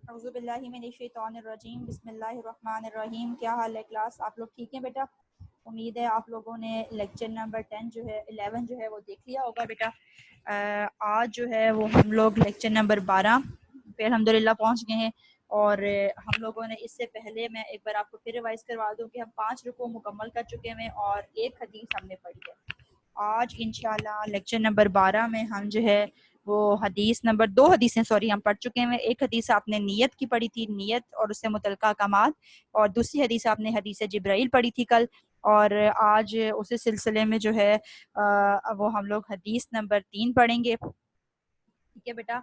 اعوذ باللہ من الشیطان الرجیم، بسم اللہ الرحمن الرحیم۔ کیا حال ہے کلاس؟ آپ لوگ ٹھیک ہیں بیٹا؟ امید ہے آپ لوگوں نے لیکچر نمبر 10 جو ہے 11 جو ہے وہ دیکھ لیا ہوگا بیٹا۔ آج جو ہے وہ ہم لوگ لیکچر نمبر 12 پہ الحمدللہ پہنچ گئے ہیں، اور ہم لوگوں نے اس سے پہلے میں ایک بار آپ کو پھر ریوائز کروا دوں کہ ہم 5 رکوع مکمل کر چکے ہیں اور ایک حدیث ہم نے پڑھی ہے۔ آج انشاءاللہ لیکچر نمبر 12 میں ہم جو ہے وہ حدیث نمبر 2 حدیثیں ہم پڑھ چکے ہیں۔ ایک حدیث آپ نے نیت کی پڑھی تھی، نیت اور اس سے متعلقہ احکامات، اور دوسری حدیث آپ نے حدیث جبرائیل پڑھی تھی کل، اور آج اسی سلسلے میں جو ہے وہ ہم لوگ حدیث نمبر 3 پڑھیں گے، ٹھیک ہے بیٹا۔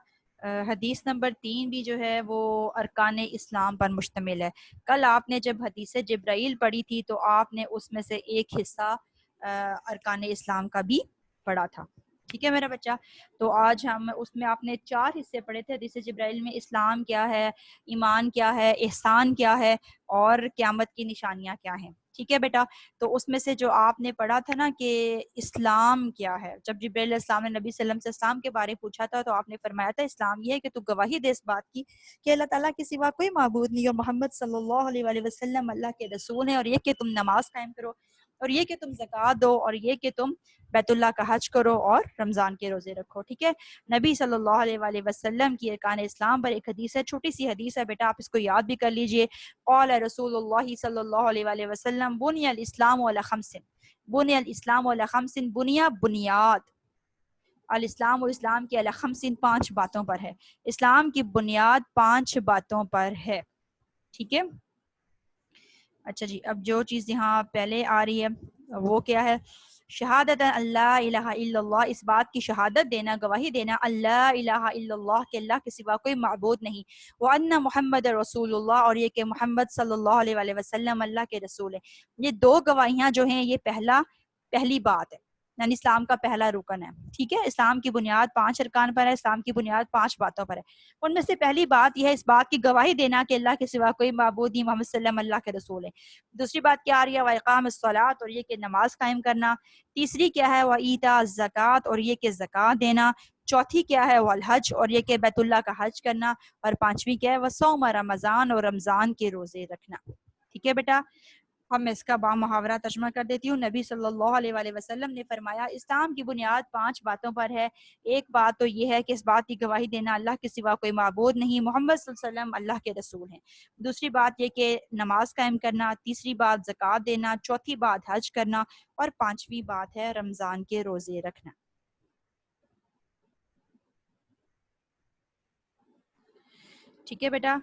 حدیث نمبر 3 بھی جو ہے وہ ارکان اسلام پر مشتمل ہے۔ کل آپ نے جب حدیث جبرائیل پڑھی تھی تو آپ نے اس میں سے ایک حصہ ارکان اسلام کا بھی پڑھا تھا، ٹھیک ہے میرا بچہ۔ تو آج ہم اس میں آپ نے 4 حصے پڑھے تھے حدیث جبرائیل میں۔ اسلام کیا ہے، ایمان کیا ہے، احسان کیا ہے، اور قیامت کی نشانیاں کیا ہیں، ٹھیک ہے بیٹا۔ تو اس میں سے جو آپ نے پڑھا تھا نا کہ اسلام کیا ہے، جب جبرائیل علیہ السلام نے نبی صلی اللہ علیہ وسلم سے اسلام کے بارے میں پوچھا تھا تو آپ نے فرمایا تھا اسلام یہ ہے کہ تو گواہی دے اس بات کی کہ اللہ تعالیٰ کے سوا کوئی معبود نہیں اور محمد صلی اللہ علیہ وآلہ وسلم اللہ کے رسول ہیں، اور یہ کہ تم نماز قائم کرو، اور یہ کہ تم زکوٰۃ دو، اور یہ کہ تم بیت اللہ کا حج کرو اور رمضان کے روزے رکھو، ٹھیک ہے۔ نبی صلی اللہ علیہ وآلہ وسلم کی ارکان اسلام پر ایک حدیث ہے، چھوٹی سی حدیث ہے بیٹا، آپ اس کو یاد بھی کر لیجئے۔ قال رسول اللہ صلی اللہ علیہ وآلہ وسلم بنی الاسلام علی خمس، بنی الاسلام علی خمس، بنیا بنیاد، الاسلام اور اسلام کی علی خمس 5 باتوں پر ہے، اسلام کی بنیاد 5 باتوں پر ہے، ٹھیک ہے۔ اچھا جی، اب جو چیز یہاں پہلے آ رہی ہے وہ کیا ہے؟ شہادت اللہ الہ الا اللہ، اس بات کی شہادت دینا، گواہی دینا، اللہ الہ الا اللہ کہ اللہ کے سوا کوئی معبود نہیں، وان محمد رسول اللہ، اور یہ کہ محمد صلی اللہ علیہ وآلہ وسلم اللہ کے رسول ہے۔ یہ 2 گواہیاں جو ہیں یہ پہلی بات ہے، یعنی اسلام کا پہلا رکن ہے، ٹھیک ہے۔ اسلام کی بنیاد 5 ارکان پر ہے، اسلام کی بنیاد 5 باتوں پر ہے۔ ان میں سے پہلی بات یہ ہے اس بات کی گواہی دینا کہ اللہ کے سوا کوئی معبود نہیں، محمد صلی اللہ علیہ وسلم اللہ کے رسول ہے۔ دوسری بات کیا آ رہی ہے؟ وَإِقَامِ الصَّلَاةِ، اور یہ کہ نماز قائم کرنا۔ تیسری کیا ہے؟ وَإِيتَاءِ الزَّكَاةِ، اور یہ کہ زکوٰۃ دینا۔ چوتھی کیا ہے؟ وَالْحَجِّ، اور یہ کہ بیت اللہ کا حج کرنا۔ اور پانچویں کیا ہے؟ وَصَوْمَ رمضان، اور رمضان کے روزے رکھنا، ٹھیک ہے بیٹا۔ اب میں اس کا با محاورہ ترجمہ کر دیتی ہوں۔ نبی صلی اللہ علیہ وآلہ وسلم نے فرمایا اسلام کی بنیاد 5 باتوں پر ہے۔ ایک بات تو یہ ہے کہ اس بات کی گواہی دینا اللہ کے سوا کوئی معبود نہیں، محمد صلی اللہ علیہ وسلم اللہ کے رسول ہیں۔ دوسری بات یہ کہ نماز قائم کرنا، تیسری بات زکوٰۃ دینا، چوتھی بات حج کرنا، اور پانچویں بات ہے رمضان کے روزے رکھنا، ٹھیک ہے بیٹا۔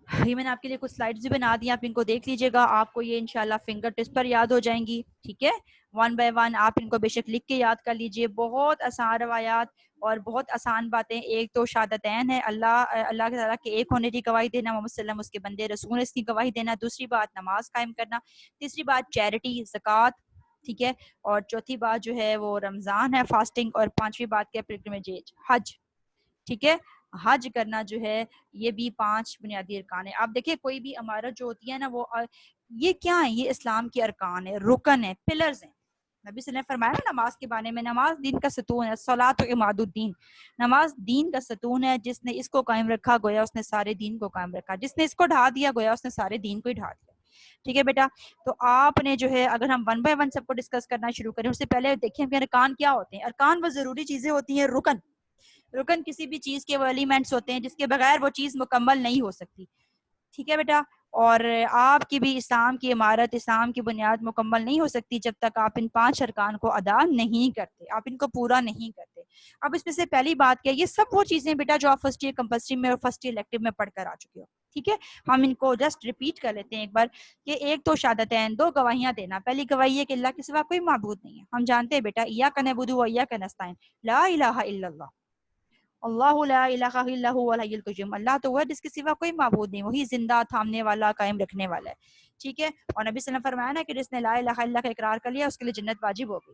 یہ میں نے آپ کے لیے کچھ سلائڈز بھی بنا دی، آپ ان کو دیکھ لیجئے گا، آپ کو یہ انشاءاللہ فنگر ٹپس پر یاد ہو جائیں گی، ٹھیک ہے۔ 1 بائی 1 آپ ان کو بے شک لکھ کے یاد کر لیجئے۔ بہت آسان روایات اور بہت آسان باتیں۔ ایک تو شہادتین ہے، اللہ کے تعالیٰ کے ایک ہونے کی گواہی دینا، محمد صلی اللہ علیہ وسلم اس کے بندے رسول اس کی گواہی دینا۔ دوسری بات نماز قائم کرنا، تیسری بات چیریٹی زکوٰۃ، ٹھیک ہے، اور چوتھی بات جو ہے وہ رمضان ہے فاسٹنگ، اور پانچویں بات کیا؟ پلگرمیج حج، ٹھیک ہے۔ حج کرنا جو ہے یہ بھی 5 بنیادی ارکان ہے۔ آپ دیکھیں کوئی بھی عمارت جو ہوتی ہے نا وہ یہ کیا ہے؟ یہ اسلام کے ارکان ہے، رکن ہے، پلرز ہیں۔ نبی صلی اللہ علیہ وسلم نے فرمایا نا نماز کے بارے میں، نماز دین کا ستون ہے، الصلاۃ عماد الدین، نماز دین کا ستون ہے، جس نے اس کو قائم رکھا گویا اس نے سارے دین کو قائم رکھا، جس نے اس کو ڈھا دیا گویا اس نے سارے دین کو ہی ڈھا دیا، ٹھیک ہے بیٹا۔ تو آپ نے جو ہے اگر ہم 1 بائی 1 سب کو ڈسکس کرنا شروع کریں اس سے پہلے دیکھیں کہ ارکان کیا ہوتے ہیں۔ ارکان وہ ضروری چیزیں ہوتی ہیں، رکن، رکن کسی بھی چیز کے وہ ایلیمنٹس ہوتے ہیں جس کے بغیر وہ چیز مکمل نہیں ہو سکتی، ٹھیک ہے بیٹا۔ اور آپ کی بھی اسلام کی عمارت، اسلام کی بنیاد مکمل نہیں ہو سکتی جب تک آپ ان 5 ارکان کو ادا نہیں کرتے، آپ ان کو پورا نہیں کرتے۔ اب اس میں سے پہلی بات کیا؟ یہ سب وہ چیزیں بیٹا جو آپ فرسٹ ایئر کمپلسری میں اور فرسٹ ایئر الیکٹیو میں پڑھ کر آ چکے ہو، ٹھیک ہے۔ ہم ان کو جسٹ ریپیٹ کر لیتے ہیں ایک بار کہ ایک تو شہادتین، 2 گواہیاں دینا۔ پہلی گواہی ہے کہ اللہ کے سوا کوئی معبود نہیں ہے، ہم جانتے ہیں بیٹا، ایاک نعبد و ایاک نستعین، لا الہ الا اللہ، اللہ لا الہ الا هو الحی القیوم، اللہ تو وہ ہے جس کے سوا کوئی معبود نہیں، وہی زندہ، تھامنے والا، قائم رکھنے والا ہے، ٹھیک ہے۔ اور نبی صلی اللہ علیہ وسلم نے فرمایا نا کہ جس نے لا الہ الا اللہ کا اقرار کر لیا اس کے لیے جنت واجب ہو گئی،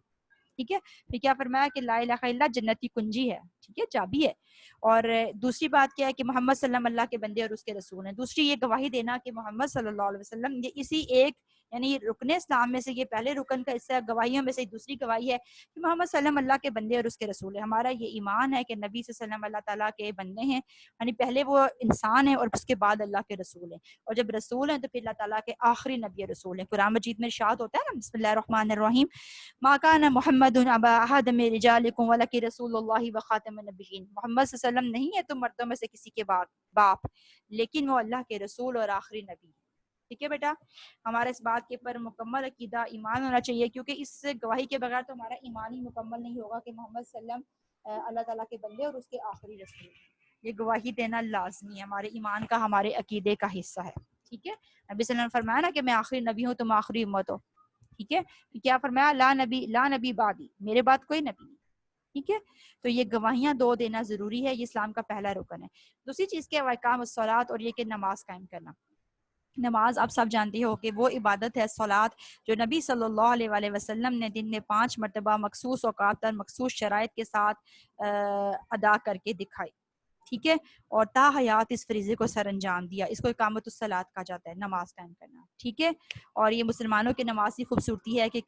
ٹھیک ہے۔ پھر کیا فرمایا کہ لا الہ الا اللہ جنت کی کنجی ہے، ٹھیک ہے، چابی ہے۔ اور دوسری بات کیا ہے کہ محمد صلی اللہ علیہ وسلم اللہ کے بندے اور اس کے رسول ہیں۔ دوسری یہ گواہی دینا کہ محمد صلی اللہ علیہ وسلم یہ اسی ایک یعنی رکن اسلام میں سے یہ پہلے رکن کا حصہ ہے، گواہیوں میں سے دوسری گواہی ہے کہ محمد صلی اللہ علیہ وسلم اللہ کے بندے اور اس کے رسول ہیں۔ ہمارا یہ ایمان ہے کہ نبی صلی اللہ علیہ وسلم اللہ تعالیٰ کے بندے ہیں، یعنی پہلے وہ انسان ہیں اور اس کے بعد اللہ کے رسول ہیں، اور جب رسول ہیں تو پھر اللہ تعالیٰ کے آخری نبی رسول ہیں۔ قرآن مجید میں ارشاد ہوتا ہے نا، بسم اللہ الرحمن الرحیم، ما کان محمد ابا احد من رجالکم ولکن رسول اللہ وخاتم النبیین، محمد صلی اللہ علیہ وسلم نہیں ہے تم مردوں میں سے کسی کے باپ، لیکن وہ اللہ کے رسول اور آخری نبی ہے۔ ٹھیک ہے بیٹا، ہمارا اس بات کے پر مکمل عقیدہ ایمان ہونا چاہیے، کیونکہ اس گواہی کے بغیر تو ہمارا ایمان ہی مکمل نہیں ہوگا کہ محمد صلی اللہ علیہ وسلم اللہ تعالیٰ کے بندے اور اس کے آخری رسول ہیں۔ یہ گواہی دینا لازمی ہے، ہمارے ایمان کا، ہمارے عقیدے کا حصہ ہے۔ ٹھیک ہے، نبی صلی اللہ علیہ وسلم نے فرمایا نا کہ میں آخری نبی ہوں، تم آخری امت ہو۔ ٹھیک ہے، کیا فرمایا؟ لا نبی بعدی، میرے بعد کوئی نبی نہیں۔ ٹھیک ہے، تو یہ گواہیاں دو دینا ضروری ہے، یہ اسلام کا پہلا رکن ہے۔ دوسری چیز کیا؟ اقام الصلاۃ، اور یہ کہ نماز قائم کرنا۔ نماز آپ سب جانتے ہو کہ وہ عبادت ہے، صلاۃ، جو نبی صلی اللہ علیہ وآلہ وسلم نے دن میں 5 مرتبہ مخصوص اوقات اور مخصوص شرائط کے ساتھ ادا کر کے دکھائی۔ ٹھیک ہے، اور تا حیات اس فریضے کو سر انجام دیا، اس کو اقامت الصلاۃ کہا جاتا ہے، نماز قائم کرنا۔ ٹھیک ہے، اور یہ مسلمانوں کی نماز کی خوبصورتی ہے کہ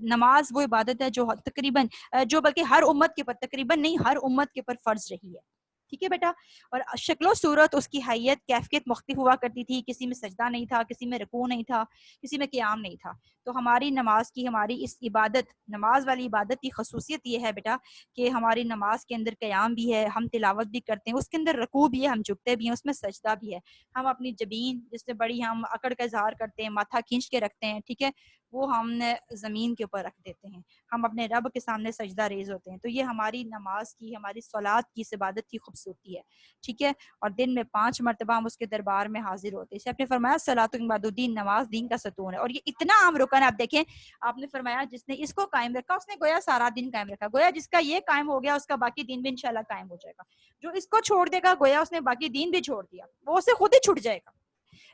نماز وہ عبادت ہے جو تقریباً جو بلکہ ہر امت کے پر، تقریباً نہیں ہر امت کے پر فرض رہی ہے۔ ٹھیک ہے بیٹا، اور شکل و صورت اس کی حیت کیفیت مختلف ہوا کرتی تھی، کسی میں سجدہ نہیں تھا، کسی میں رکوع نہیں تھا، کسی میں قیام نہیں تھا۔ تو ہماری نماز کی، ہماری اس عبادت، نماز والی عبادت کی خصوصیت یہ ہے بیٹا کہ ہماری نماز کے اندر قیام بھی ہے، ہم تلاوت بھی کرتے ہیں، اس کے اندر رکوع بھی ہے، ہم جھکتے بھی ہیں، اس میں سجدہ بھی ہے، ہم اپنی جبین جس سے بڑی ہم اکڑ کا اظہار کرتے ہیں، ماتھا کھینچ کے رکھتے ہیں، ٹھیک ہے، وہ ہم زمین کے اوپر رکھ دیتے ہیں، ہم اپنے رب کے سامنے سجدہ ریز ہوتے ہیں۔ تو یہ ہماری نماز کی، ہماری صلاۃ کی، اس عبادت کی خوبصورتی ہے۔ ٹھیک ہے، اور دن میں 5 مرتبہ ہم اس کے دربار میں حاضر ہوتے ہیں۔ اسے آپ نے فرمایا صلاۃ عماد الدین، نماز دین کا ستون ہے، اور یہ اتنا عام رکن ہے۔ آپ دیکھیں، آپ نے فرمایا جس نے اس کو قائم رکھا اس نے گویا سارا دن قائم رکھا، گویا جس کا یہ قائم ہو گیا اس کا باقی دین بھی انشاءاللہ قائم ہو جائے گا۔ جو اس کو چھوڑ دے گا گویا اس نے باقی دین بھی چھوڑ دیا، وہ اسے خود ہی چھوٹ جائے گا۔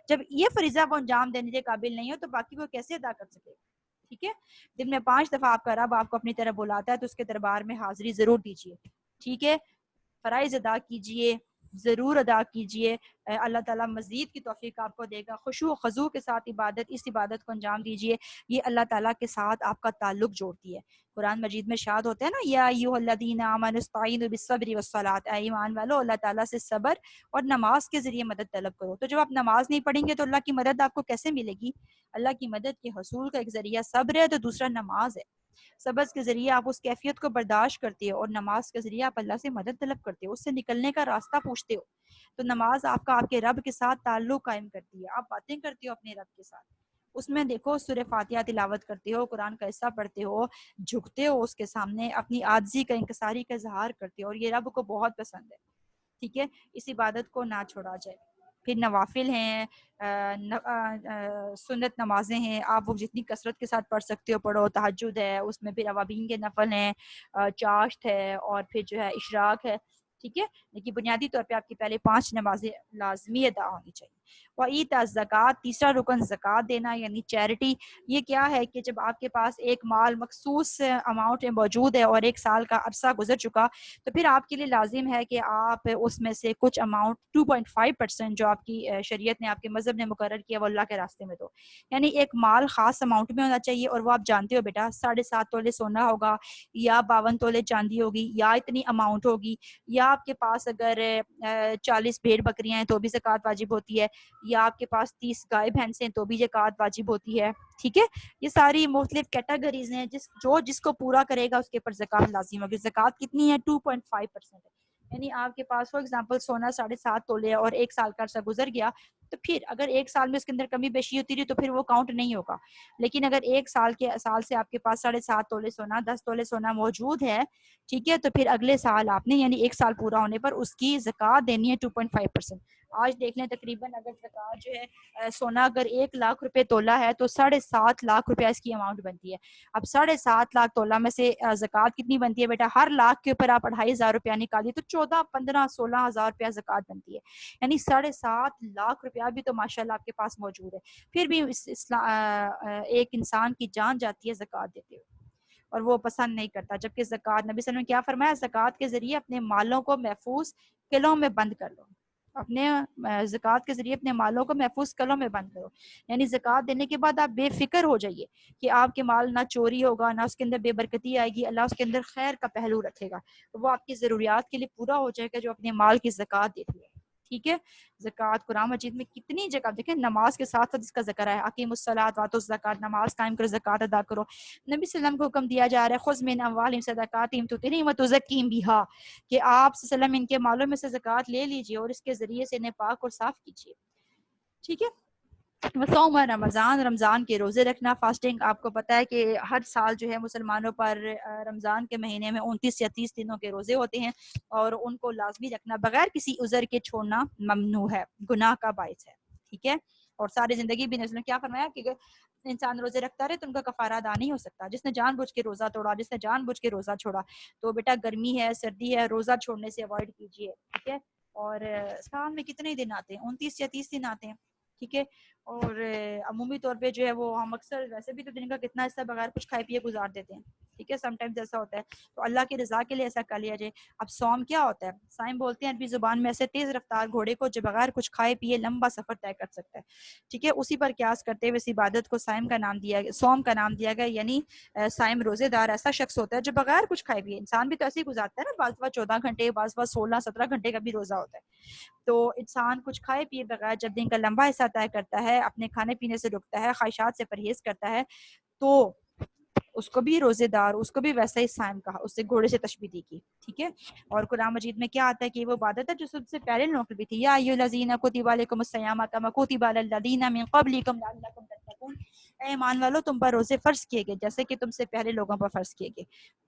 جب یہ فریضہ وہ انجام دینے کے قابل نہیں ہو تو باقی وہ کیسے ادا کر سکے گا؟ ٹھیک ہے، دن میں 5 دفعہ آپ کا رب آپ کو اپنی طرف بلاتا ہے تو اس کے دربار میں حاضری ضرور دیجیے۔ ٹھیک ہے، فرائض ادا کیجئے، ضرور ادا کیجئے، اللہ تعالیٰ مزید کی توفیق آپ کو دے گا۔ خشوع و خضوع کے ساتھ اس عبادت کو انجام دیجئے، یہ اللہ تعالیٰ کے ساتھ آپ کا تعلق جوڑتی ہے۔ قرآن مجید میں ارشاد ہوتا ہے نا، یا ایھا الذین آمنوا استعینوا بالصبر والصلاۃ، اے ایمان والو اللہ تعالیٰ سے صبر اور نماز کے ذریعے مدد طلب کرو۔ تو جب آپ نماز نہیں پڑھیں گے تو اللہ کی مدد آپ کو کیسے ملے گی؟ اللہ کی مدد کے حصول کا ایک ذریعہ صبر ہے تو دوسرا نماز ہے۔ صبر کے ذریعے آپ اس کیفیت کو برداشت کرتے ہو، اور نماز کے ذریعے آپ اللہ سے مدد طلب کرتے ہو، اس سے نکلنے کا راستہ پوچھتے ہو۔ تو نماز آپ کا آپ کے رب کے ساتھ تعلق قائم کرتی ہے، آپ باتیں کرتے ہو اپنے رب کے ساتھ۔ اس میں دیکھو سورہ فاتحہ تلاوت کرتے ہو، قرآن کا حصہ پڑھتے ہو، جھکتے ہو اس کے سامنے، اپنی عاجزی کا، انکساری کا اظہار کرتے ہو، اور یہ رب کو بہت پسند ہے۔ ٹھیک ہے، اس عبادت کو نہ چھوڑا جائے۔ پھر نوافل ہیں، سنت نمازیں ہیں، آپ وہ جتنی کثرت کے ساتھ پڑھ سکتے ہو پڑھو، تہجد ہے، اس میں پھر اوابین کے نفل ہیں، چاشت ہے، اور پھر جو ہے اشراق ہے۔ ٹھیک ہے، لیکن بنیادی طور پہ آپ کی پہلے 5 نمازیں لازمی ادا ہونی چاہیے۔ وَإِيتَاءُ الزَّکَاۃ، تیسرا رکن زکوٰۃ دینا یعنی چیریٹی۔ یہ کیا ہے کہ جب آپ کے پاس ایک مال مخصوص اماؤنٹ میں موجود ہے اور 1 سال کا عرصہ گزر چکا، تو پھر آپ کے لیے لازم ہے کہ آپ اس میں سے کچھ اماؤنٹ 2.5% جو آپ کی شریعت نے، آپ کے مذہب نے مقرر کیا، وہ اللہ کے راستے میں دو۔ یعنی ایک مال خاص اماؤنٹ میں ہونا چاہیے، اور وہ آپ جانتے ہو بیٹا 7.5 تولے سونا ہوگا، یا 52 تولے چاندی ہوگی، یا اتنی اماؤنٹ ہوگی، یا آپ کے پاس اگر 40 بھیڑ بکریاں ہیں تو بھی زکوٰۃ واجب ہوتی ہے، یا آپ کے پاس 30 گائے بھینس ہیں تو بھی زکوٰۃ واجب ہوتی ہے۔ ٹھیک ہے، یہ ساری مختلف کیٹیگریز ہیں، جس کو پورا کرے گا اس کے اوپر زکوٰۃ لازم ہوگی۔ زکوٰۃ کتنی ہے؟ 2.5% ہے۔ یعنی آپ کے پاس فار ایگزامپل سونا 7.5 تولے ہے اور 1 سال کا عرصہ گزر گیا، تو پھر اگر 1 سال میں اس کے اندر کمی بیشی ہوتی رہی تو پھر وہ کاؤنٹ نہیں ہوگا۔ لیکن اگر 1 سال سے آپ کے پاس 7.5 تولے سونا، 10 تولے سونا موجود ہے، ٹھیک ہے، تو پھر اگلے سال آپ نے یعنی 1 سال پورا ہونے پر اس کی زکوٰۃ دینی ہے 2.5%۔ آج دیکھ لیں تقریباً اگر زکوٰۃ جو ہے سونا اگر 1 لاکھ روپے تولہ ہے تو 7.5 لاکھ روپے اس کی اماؤنٹ بنتی ہے۔ اب 7.5 لاکھ تولہ میں سے زکوٰۃ کتنی بنتی ہے بیٹا؟ ہر لاکھ کے اوپر آپ 2,500 روپیہ نکالیے تو 14، 15، 16,000 روپیہ زکوٰۃ بنتی ہے۔ یعنی 7.5 لاکھ روپیہ بھی تو ماشاءاللہ آپ کے پاس موجود ہے، پھر بھی ایک انسان کی جان جاتی ہے زکوٰۃ دیتے ہوئے، اور وہ پسند نہیں کرتا۔ جبکہ زکوٰۃ، نبی صلی اللہ علیہ وسلم نے کیا فرمایا؟ زکوٰۃ کے ذریعے اپنے مالوں کو محفوظ قلعوں میں بند کر لو۔ اپنے زکوٰۃ کے ذریعے اپنے مالوں کو محفوظ کلوں میں بند کرو. یعنی زکوٰۃ دینے کے بعد آپ بے فکر ہو جائیے کہ آپ کے مال نہ چوری ہوگا، نہ اس کے اندر بے برکتی آئے گی، اللہ اس کے اندر خیر کا پہلو رکھے گا، وہ آپ کی ضروریات کے لیے پورا ہو جائے گا جو اپنے مال کی زکوٰۃ دیتی ہے. ٹھیک ہے. زکوٰۃ قرآن مجید میں کتنی جگہ دیکھیں، نماز کے ساتھ ساتھ اس کا ذکر ہے، اقیموا الصلاۃ وآتوا الزکوٰۃ، نماز قائم کرو زکوٰۃ ادا کرو. نبی صلی اللہ علیہ وسلم کو حکم دیا جا رہا ہے خذ من اموالہم صدقاتہم تطہرہم وتزکیہم بہا، کہ آپ صلی اللہ علیہ وسلم ان کے مالوں میں سے زکوٰۃ لے لیجیے اور اس کے ذریعے سے انہیں پاک اور صاف کیجیے. ٹھیک ہے. صوم رمضان، رمضان کے روزے رکھنا، فاسٹنگ. آپ کو پتہ ہے کہ ہر سال جو ہے مسلمانوں پر رمضان کے مہینے میں 29 یا 30 دنوں کے روزے ہوتے ہیں اور ان کو لازمی رکھنا بغیر کسی عذر کے چھوڑنا ممنوع ہے، گناہ کا باعث ہے. ٹھیک ہے. اور ساری زندگی بھی نے کیا فرمایا کہ انسان روزے رکھتا رہے تو ان کا کفارہ ادا نہیں ہو سکتا. جس نے جان بوجھ کے روزہ توڑا، جس نے جان بوجھ کے روزہ چھوڑا، تو بیٹا گرمی ہے، سردی ہے، روزہ چھوڑنے سے اوائڈ کیجیے. ٹھیک ہے. اور سال میں کتنے دن آتے ہیں؟ 29 یا 30 دن آتے ہیں. ٹھیک ہے. اور عمومی طور پہ جو ہے وہ ہم اکثر ویسے بھی تو دن کا کتنا حصہ بغیر کچھ کھائے پیے گزار دیتے ہیں. ٹھیک ہے. سم ٹائمز ایسا ہوتا ہے، تو اللہ کی رضا کے لیے ایسا کر لیا جائے. اب صوم کیا ہوتا ہے؟ صائم بولتے ہیں عربی زبان میں ایسے تیز رفتار گھوڑے کو جو بغیر کچھ کھائے پیے لمبا سفر طے کر سکتا ہے. ٹھیک ہے. اسی پر قیاس کرتے ہوئے اس عبادت کو صائم کا نام دیا گیا، صوم کا نام دیا گیا. یعنی صائم روزے دار ایسا شخص ہوتا ہے جو بغیر کچھ کھائے پیے، انسان بھی تو ایسے ہی گزارتا ہے نا، بعض دفعہ 14 گھنٹے، بعض دفعہ 16-17 گھنٹے کا بھی روزہ ہوتا ہے. تو انسان کچھ کھائے پیے بغیر جب دن کا لمبا حصہ طے کرتا ہے، اپنے کھانے پینے سے رکتا ہے، خواہشات سے پرہیز کرتا ہے، تو اس کو بھی روزے دار، اس کو بھی ویسا ہی صائم کہا، اس سے گھوڑے سے تشبیہ دی کی. ٹھیک ہے. اور قرآن مجید میں کیا آتا ہے کہ وہ عبادت ہے جو سب سے پہلے لوگوں کی بھی تھی. یا ایھا الذین کتب علیکم الصیام کما کتب علی الذین من قبلکم لعلکم تتقون. اے ایمان والو، تم پر روزے فرض کیے گئے جیسے کہ تم سے پہلے لوگوں پر فرض کیے گئے.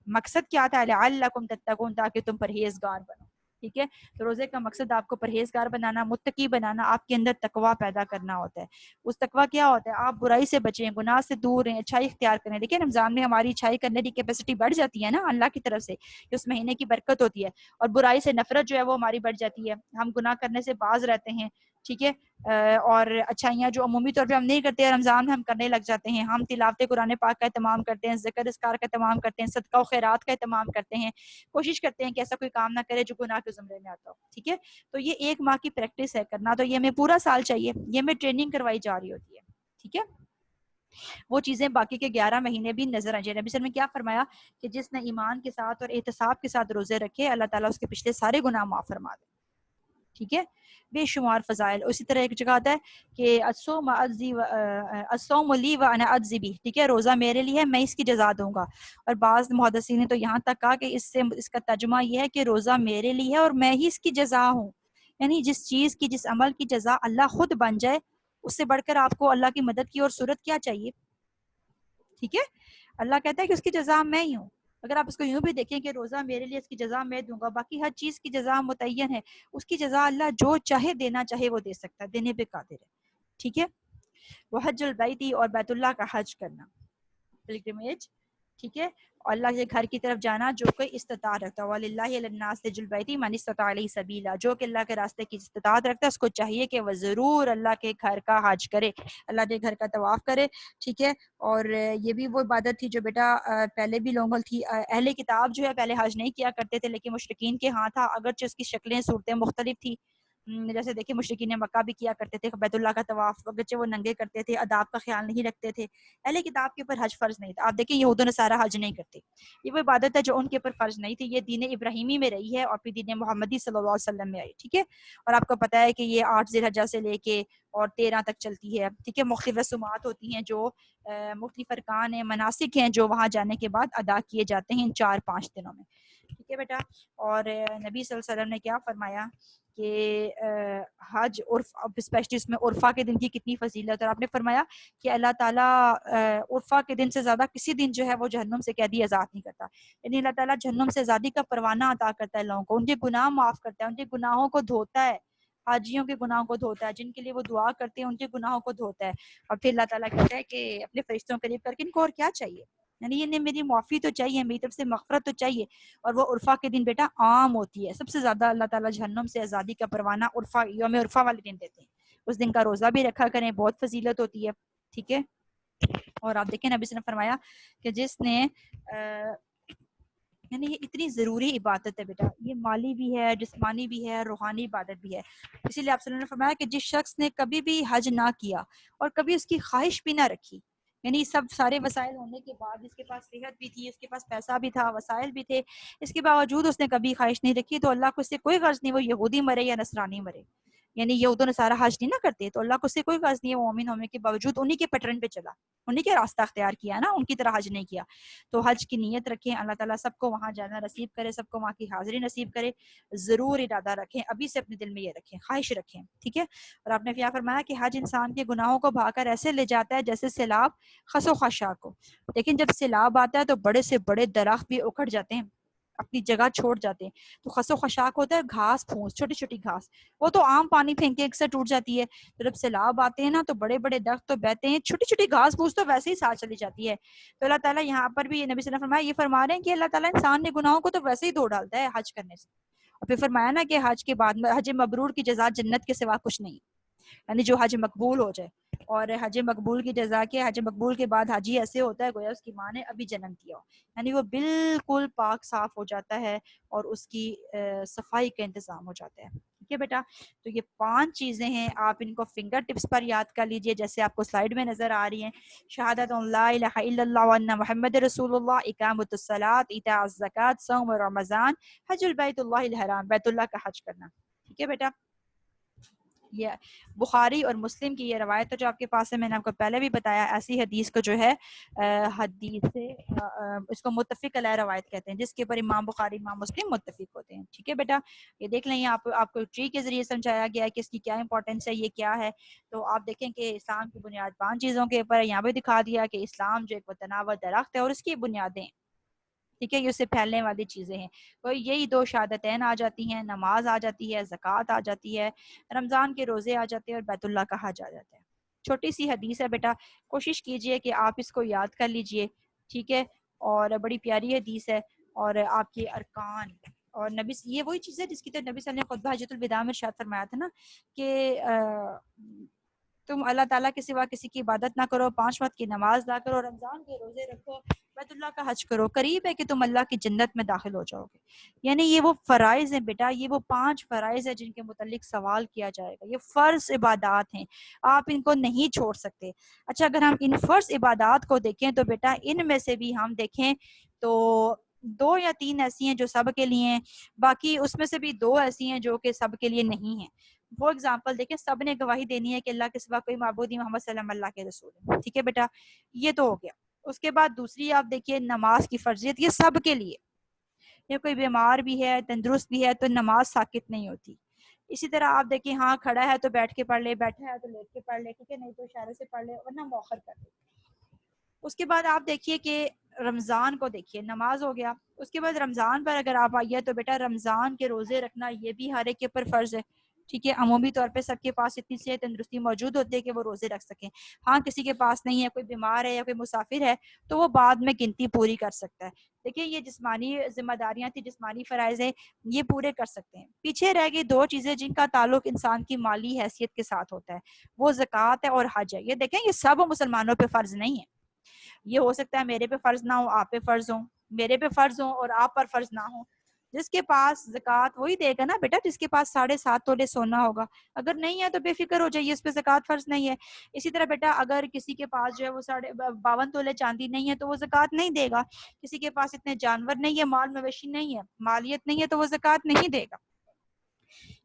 مقصد کیا تھا؟ لعلکم تتقون، تاکہ تم پرہیزگار بنو. ٹھیک ہے. تو روزے کا مقصد آپ کو پرہیزگار بنانا، متقی بنانا، آپ کے اندر تقویٰ پیدا کرنا ہوتا ہے. اس تقویٰ کیا ہوتا ہے؟ آپ برائی سے بچیں، گناہ سے دور رہیں، اچھائی اختیار کریں. دیکھیں رمضان میں ہماری اچھائی کرنے کی کیپیسٹی بڑھ جاتی ہے نا اللہ کی طرف سے، کہ اس مہینے کی برکت ہوتی ہے. اور برائی سے نفرت جو ہے وہ ہماری بڑھ جاتی ہے، ہم گناہ کرنے سے باز رہتے ہیں. ٹھیک ہے. اور اچھائیاں جو عمومی طور پہ ہم نہیں کرتے رمضان میں ہم کرنے لگ جاتے ہیں. ہم تلاوت قرآن پاک کا اہتمام کرتے ہیں، ذکر اذکار کا اہتمام کرتے ہیں، صدقہ و خیرات کا اہتمام کرتے ہیں، کوشش کرتے ہیں کہ ایسا کوئی کام نہ کرے جو گناہ کے زمرے میں آتا ہو. ٹھیک ہے. تو یہ 1 ماہ کی پریکٹس ہے کرنا، تو یہ ہمیں پورا سال چاہیے، یہ ہمیں ٹریننگ کروائی جا رہی ہوتی ہے. ٹھیک ہے. وہ چیزیں باقی کے 11 مہینے بھی نظر آ جائیں. نبی صلی اللہ علیہ وسلم نے کیا فرمایا کہ جس نے ایمان کے ساتھ اور احتساب کے ساتھ روزے رکھے، اللہ تعالیٰ اس کے پچھلے سارے گناہ معاف فرما دے. ٹھیک ہے. بے شمار فضائل. اسی طرح ایک جگہ آتا ہے کہ الصوم لی وانا اجزی بہ. ٹھیک ہے. روزہ میرے لیے ہے، میں اس کی جزا دوں گا. اور بعض محدثین نے تو یہاں تک کہا کہ اس کا ترجمہ یہ ہے کہ روزہ میرے لیے ہے اور میں ہی اس کی جزا ہوں. یعنی جس چیز کی، جس عمل کی جزا اللہ خود بن جائے، اس سے بڑھ کر آپ کو اللہ کی مدد کی اور صورت کیا چاہیے؟ ٹھیک ہے. اللہ کہتا ہے کہ اس کی جزا میں ہی ہوں. اگر آپ اس کو یوں بھی دیکھیں کہ روزہ میرے لیے، اس کی جزا میں دوں گا، باقی ہر چیز کی جزا متعین ہے، اس کی جزا اللہ جو چاہے دینا چاہے وہ دے سکتا ہے، دینے پہ قادر ہے. ٹھیک ہے. وہ حج البیتی، اور بیت اللہ کا حج کرنا، پلگرمیج. ٹھیک ہے. اور اللہ کے گھر کی طرف جانا جو کوئی استطاعت رکھتا ہے. وَلِلَّهِ عَلَى النَّاسِ حِجُّ الْبَيْتِ مَنِ اسْتَطَاعَ إِلَيْهِ سَبِيلًا. جو کہ اللہ کے راستے کی استطاعت رکھتا ہے اس کو چاہیے کہ وہ ضرور اللہ کے گھر کا حج کرے، اللہ کے گھر کا طواف کرے. ٹھیک ہے. اور یہ بھی وہ عبادت تھی جو بیٹا پہلے بھی لوگوں تھی. اہل کتاب جو ہے پہلے حج نہیں کیا کرتے تھے، لیکن مشرکین کے ہاں تھا، اگرچہ اس کی شکلیں صورتیں مختلف تھی. جیسے دیکھیں مشرکین مکہ بھی کیا کرتے تھے بیت اللہ کا طواف، اگرچہ وہ ننگے کرتے تھے، آداب کا خیال نہیں رکھتے تھے. اہل کتاب کے اوپر حج فرض نہیں تھا. آپ دیکھیں یہود و نصارہ حج نہیں کرتے، یہ وہ عبادت ہے جو ان کے اوپر فرض نہیں تھی. یہ دین ابراہیمی میں رہی ہے اور پھر دین محمدی صلی اللہ علیہ وسلم میں آئی. ٹھیک ہے. اور آپ کو پتہ ہے کہ یہ 8 ذی الحجہ سے لے کے اور 13 تک چلتی ہے. ٹھیک ہے. مختلف رسومات ہوتی ہیں جو مختلف ارکان ہیں، مناسک ہیں جو وہاں جانے کے بعد ادا کیے جاتے ہیں ان 4-5 دنوں میں. ٹھیک ہے بیٹا. اور نبی صلی اللہ علیہ وسلم نے کیا فرمایا کہ حج عرف، اسپیشلی اس میں عرفہ کے دن کی کتنی فضیلت. اور آپ نے فرمایا کہ اللہ تعالیٰ عرفہ کے دن سے زیادہ کسی دن جو ہے وہ جہنم سے قیدی آزاد نہیں کرتا. یعنی اللہ تعالیٰ جہنم سے آزادی کا پروانہ عطا کرتا ہے لوگوں کو، ان کے گناہ معاف کرتا ہے، ان کے گناہوں کو دھوتا ہے، حاجیوں کے گناہوں کو دھوتا ہے، جن کے لیے وہ دعا کرتے ہیں ان کے گناہوں کو دھوتا ہے. اور پھر اللہ تعالیٰ کہتا ہے کہ اپنے فرشتوں قریب کر کے ان کو اور کیا چاہیے؟ یعنی انہیں میری معافی تو چاہیے، میری طرف سے مغفرت تو چاہیے. اور وہ عرفہ کے دن بیٹا عام ہوتی ہے، سب سے زیادہ اللہ تعالیٰ جہنم سے آزادی کا پروانہ عرفہ، یوم عرفہ والے دن دیتے ہیں. اس دن کا روزہ بھی رکھا کریں، بہت فضیلت ہوتی ہے. ٹھیک ہے. اور آپ دیکھیں نبی صلی اللہ علیہ وسلم نے فرمایا کہ جس نے یعنی یہ اتنی ضروری عبادت ہے بیٹا، یہ مالی بھی ہے، جسمانی بھی ہے، روحانی عبادت بھی ہے. اسی لیے آپ صلی اللہ علیہ وسلم نے فرمایا کہ جس شخص نے کبھی بھی حج نہ کیا اور کبھی اس کی خواہش بھی نہ رکھی، یعنی سب سارے وسائل ہونے کے بعد، اس کے پاس صحت بھی تھی، اس کے پاس پیسہ بھی تھا، وسائل بھی تھے، اس کے باوجود اس نے کبھی خواہش نہیں رکھی، تو اللہ کو اس سے کوئی غرض نہیں وہ یہودی مرے یا نصرانی مرے. یعنی یہود و نصارہ حج نہیں نہ کرتے، تو اللہ کو اس سے کوئی غرض نہیں ہے وہ مومن ہونے کے باوجود انہی کے پیٹرن پہ چلا، انہی کے راستہ اختیار کیا نا، ان کی طرح حج نہیں کیا. تو حج کی نیت رکھیں، اللہ تعالیٰ سب کو وہاں جانا نصیب کرے، سب کو وہاں کی حاضری نصیب کرے. ضرور ارادہ رکھیں، ابھی سے اپنے دل میں یہ رکھیں، خواہش رکھیں، ٹھیک ہے. اور آپ نے کیا فرمایا کہ حج انسان کے گناہوں کو بہا کر ایسے لے جاتا ہے جیسے سیلاب خس و خاشاک کو. لیکن جب سیلاب آتا ہے تو بڑے سے بڑے درخت بھی اکھڑ جاتے ہیں، اپنی جگہ چھوڑ جاتے ہیں. تو خس و خاشاک ہوتا ہے گھاس پھوس، چھوٹی چھوٹی گھاس، وہ تو عام پانی پھینک کے ایک سے ٹوٹ جاتی ہے. تو جب سیلاب آتے ہیں نا تو بڑے بڑے درخت تو بہتے ہیں، چھوٹی چھوٹی گھاس پھوس تو ویسے ہی ساتھ چلی جاتی ہے. تو اللہ تعالیٰ یہاں پر بھی نبی صلی اللہ علیہ وسلم فرمایا، یہ فرما رہے ہیں کہ اللہ تعالیٰ انسان نے گناہوں کو تو ویسے ہی دھو ڈالتا ہے حج کرنے سے. اور پھر فرمایا نا کہ حج کے بعد حج مبرور کی جزا جنت کے سوا کچھ نہیں، یعنی جو حج مقبول ہو جائے. اور حج مقبول کی جزا کے، حج مقبول کے بعد حاجی ایسے ہوتا ہے گویا اس کی ماں نے ابھی جنم کیا ہو، یعنی وہ بالکل پاک صاف ہو جاتا ہے اور اس کی صفائی کا انتظام ہو جاتا ہے. ٹھیک ہے بیٹا، تو یہ 5 چیزیں ہیں، آپ ان کو فنگر ٹپس پر یاد کر لیجئے جیسے آپ کو سلائیڈ میں نظر آ رہی ہیں. شہادت لا الہ الا اللہ وان محمد رسول اللہ، اقامت الصلاۃ، ایتاء الزکوٰۃ، صوم رمضان، حج البیت اللہ الحرام، بیت اللہ کا حج کرنا. ٹھیک ہے بیٹا، یہ بخاری اور مسلم کی یہ روایت ہے جو آپ کے پاس ہے، میں نے آپ کو پہلے بھی بتایا. ایسی حدیث کو جو ہے حدیث سے اس کو متفق علیہ روایت کہتے ہیں، جس کے اوپر امام بخاری امام مسلم متفق ہوتے ہیں. ٹھیک ہے بیٹا، یہ دیکھ لیں، آپ کو ٹری کے ذریعے سمجھایا گیا ہے کہ اس کی کیا امپورٹنس ہے، یہ کیا ہے. تو آپ دیکھیں کہ اسلام کی بنیاد 5 چیزوں کے اوپر ہے. یہاں پہ دکھا دیا کہ اسلام جو ایک متنوع درخت ہے اور اس کی بنیادیں، ٹھیک ہے، یہ اس سے پھیلنے والی چیزیں ہیں. تو یہی 2 شہادتین آ جاتی ہیں، نماز آ جاتی ہے، زکوٰۃ آ جاتی ہے، رمضان کے روزے آ جاتے ہیں اور بیت اللہ کا حج آ جاتا ہے. چھوٹی سی حدیث ہے بیٹا، کوشش کیجئے کہ آپ اس کو یاد کر لیجئے، ٹھیک ہے. اور بڑی پیاری حدیث ہے. اور آپ کے ارکان اور نبی، یہ وہی چیز ہے جس کی تو نبی صلی اللہ علیہ وسلم نے خطبہ حجۃ الوداع میں ارشاد فرمایا تھا نا کہ تم اللہ تعالیٰ کے سوا کسی کی عبادت نہ کرو، 5 وقت کی نماز ادا کرو، رمضان کے روزے رکھو، بیت اللہ کا حج کرو، قریب ہے کہ تم اللہ کی جنت میں داخل ہو جاؤ گے. یعنی یہ وہ فرائض ہیں بیٹا، یہ وہ 5 فرائض ہیں جن کے متعلق سوال کیا جائے گا. یہ فرض عبادات ہیں، آپ ان کو نہیں چھوڑ سکتے. اچھا، اگر ہم ان فرض عبادات کو دیکھیں تو بیٹا ان میں سے بھی ہم دیکھیں تو 2 یا 3 ایسی ہیں جو سب کے لیے ہیں، باقی اس میں سے بھی 2 ایسی ہیں جو کہ سب کے لیے نہیں ہیں. وہ اگزامپل دیکھیں، سب نے گواہی دینی ہے کہ اللہ کے سوا کوئی معبود نہیں، محمد صلی اللہ علیہ وسلم اللہ کے رسول ہیں. ٹھیک ہے بیٹا، یہ تو ہو گیا. اس کے بعد دوسری آپ دیکھیے نماز کی فرضیت، یہ سب کے لیے، یہ کوئی بیمار بھی ہے، تندرست بھی ہے تو نماز ساقط نہیں ہوتی. اسی طرح آپ دیکھیں، ہاں کھڑا ہے تو بیٹھ کے پڑھ لے، بیٹھا ہے تو لیٹ کے پڑھ لے، ٹھیک ہے، نہیں تو اشارے سے پڑھ لے ورنہ مؤخر کر لے. اس کے بعد آپ دیکھیے کہ رمضان کو دیکھیے، نماز ہو گیا. اس کے بعد رمضان پر اگر آپ آئیے تو بیٹا رمضان کے روزے رکھنا یہ بھی ہر ایک کے اوپر فرض ہے. ٹھیک ہے، عمومی طور پہ سب کے پاس اتنی صحت تندرستی موجود ہوتی ہے کہ وہ روزے رکھ سکیں. ہاں کسی کے پاس نہیں ہے، کوئی بیمار ہے یا کوئی مسافر ہے تو وہ بعد میں گنتی پوری کر سکتا ہے. دیکھیں یہ جسمانی ذمہ داریاں تھیں، جسمانی فرائض ہیں، یہ پورے کر سکتے ہیں. پیچھے رہ گئی 2 چیزیں جن کا تعلق انسان کی مالی حیثیت کے ساتھ ہوتا ہے، وہ زکوٰۃ ہے اور حج ہے. یہ دیکھیں یہ سب مسلمانوں پہ فرض نہیں ہے. یہ ہو سکتا ہے میرے پہ فرض نہ ہو، آپ پہ فرض ہوں، میرے پہ فرض ہوں اور آپ پر فرض نہ ہو. جس کے پاس زکوٰۃ وہی دے گا نا بیٹا جس کے پاس 7.5 تولے سونا ہوگا. اگر نہیں ہے تو بے فکر ہو جائیے، اس پہ زکوٰۃ فرض نہیں ہے. اسی طرح بیٹا اگر کسی کے پاس جو ہے وہ 52 تولے چاندی نہیں ہے تو وہ زکوٰۃ نہیں دے گا. کسی کے پاس اتنے جانور نہیں ہے، مال مویشی نہیں ہے، مالیت نہیں ہے تو وہ زکوٰۃ نہیں دے گا.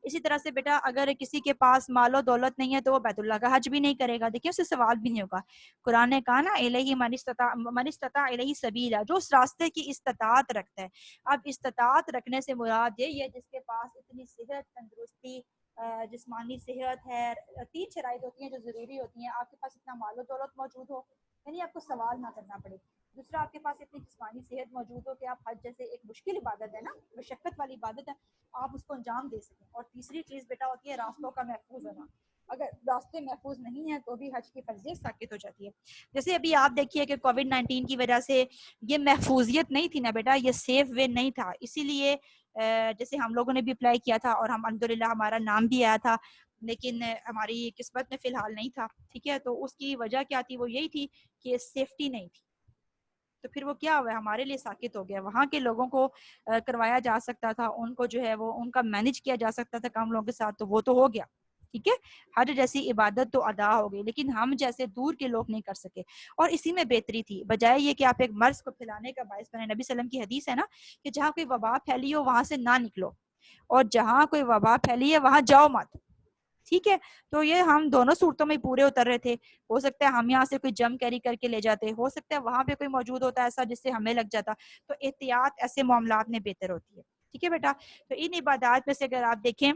اسی طرح سے بیٹا اگر کسی کے پاس مال و دولت نہیں ہے تو وہ بیت اللہ کا حج بھی نہیں کرے گا. دیکھیے اس سے سوال بھی نہیں ہوگا. قرآن نے کہا نا الیہ من استطاع الیہ سبیلا، جو اس راستے کی استطاعت رکھتا ہے. اب استطاعت رکھنے سے مراد یہ ہے جس کے پاس اتنی صحت تندرستی جسمانی صحت ہے. 3 شرائط ہوتی ہیں جو ضروری ہوتی ہیں. آپ کے پاس اتنا مال و دولت موجود ہو، یعنی آپ کو سوال نہ کرنا پڑے. دوسرا آپ کے پاس اتنی جسمانی صحت موجود ہو کہ آپ حج جیسے ایک مشکل عبادت ہے نا، مشقت والی عبادت ہے، آپ اس کو انجام دے سکیں. اور تیسری چیز بیٹا ہوتی ہے راستوں کا محفوظ ہونا. اگر راستے محفوظ نہیں ہیں تو بھی حج کی فرضیت ساقط ہو جاتی ہے. جیسے ابھی آپ دیکھیے کہ کووڈ-19 کی وجہ سے یہ محفوظیت نہیں تھی نا بیٹا، یہ سیف وے نہیں تھا. اسی لیے جیسے ہم لوگوں نے بھی اپلائی کیا تھا اور ہم الحمدللہ ہمارا نام بھی آیا تھا، لیکن ہماری قسمت میں فی الحال نہیں تھا. ٹھیک ہے، تو اس کی وجہ کیا تھی؟ وہ یہی تھی کہ سیفٹی نہیں تھی. تو پھر وہ کیا ہوا، ہمارے لیے ساکت ہو گیا. وہاں کے لوگوں کو کروایا جا سکتا تھا، ان کو جو ہے وہ ان کا مینج کیا جا سکتا تھا کم لوگوں کے ساتھ، تو وہ تو ہو گیا. ٹھیک ہے، حج جیسی عبادت تو ادا ہو گئی، لیکن ہم جیسے دور کے لوگ نہیں کر سکے. اور اسی میں بہتری تھی، بجائے یہ کہ آپ ایک مرض کو پھیلانے کا باعث بنے. نبی صلی اللہ علیہ وسلم کی حدیث ہے نا کہ جہاں کوئی وبا پھیلی ہو وہاں سے نہ نکلو، اور جہاں کوئی وبا پھیلی ہے وہاں جاؤ مت. ٹھیک ہے، تو یہ ہم دونوں صورتوں میں پورے اتر رہے تھے. ہو سکتا ہے ہم یہاں سے کوئی جم کیری کر کے لے جاتے، ہو سکتا ہے وہاں پہ کوئی موجود ہوتا ایسا جس سے ہمیں لگ جاتا. تو احتیاط ایسے معاملات میں بہتر ہوتی ہے. ٹھیک ہے بیٹا، تو ان عبادات میں سے اگر آپ دیکھیں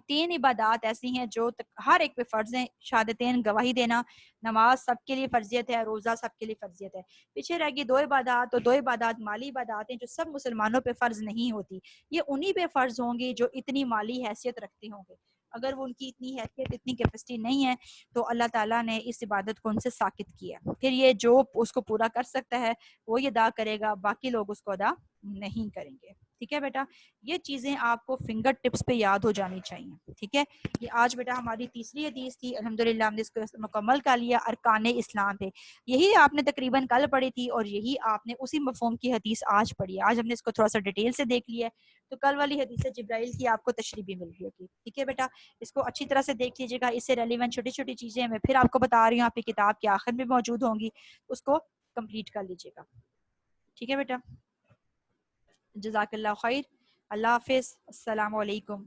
3 عبادات ایسی ہیں جو ہر ایک پہ فرض ہیں. شہادتین گواہی دینا، نماز سب کے لیے فرضیت ہے، روزہ سب کے لیے فرضیت ہے. پیچھے رہ گئی 2 عبادات، تو 2 عبادات مالی عبادات ہیں جو سب مسلمانوں پہ فرض نہیں ہوتی. یہ انہی پہ فرض ہوں گی جو اتنی مالی حیثیت رکھتے ہوں گے. اگر وہ ان کی اتنی حیثیت اتنی کیپیسٹی نہیں ہے تو اللہ تعالیٰ نے اس عبادت کو ان سے ساقط کیا. پھر یہ جو اس کو پورا کر سکتا ہے وہ یہ ادا کرے گا، باقی لوگ اس کو ادا نہیں کریں گے. ٹھیک ہے بیٹا، یہ چیزیں آپ کو فنگر ٹپس پہ یاد ہو جانی چاہیے. ٹھیک ہے، یہ آج بیٹا ہماری تیسری حدیث تھی. الحمدللہ ہم نے اس کو مکمل کر لیا. ارکان اسلام پہ یہی آپ نے تقریباً کل پڑھی تھی، اور یہی آپ نے اسی مفہوم کی حدیث آج پڑھی ہے. آج ہم نے اس کو تھوڑا سا ڈیٹیل سے دیکھ لیا ہے، تو کل والی حدیث جبرائیل کی آپ کو تشریح بھی مل گئی ہوگی. ٹھیک ہے بیٹا، اس کو اچھی طرح سے دیکھ لیجیے گا. اس سے ریلیونٹ چھوٹی چھوٹی چیزیں میں پھر آپ کو بتا رہی ہوں، آپ کی کتاب کے آخر میں موجود ہوں گی، اس کو کمپلیٹ کر لیجیے گا. ٹھیک ہے بیٹا، جزاک اللہ خیر. اللہ حافظ، السلام علیکم.